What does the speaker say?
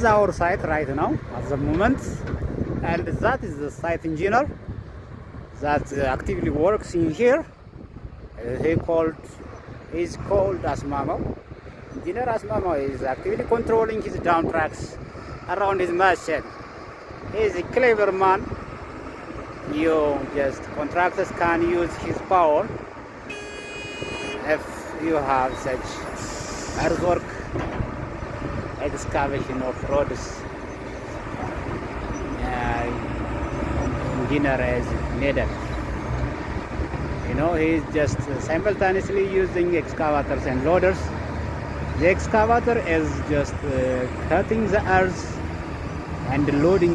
our site right now at the moment, and that is the site engineer that actively works in here. He's called Asmamo. Engineer Asmamo is actively controlling his down tracks around his machine. He's a clever man. Contractors can use his power if you have such earthwork excavation of roads. Engineer is needed. He's just simultaneously using excavators and loaders. The excavator is just cutting the earth and loading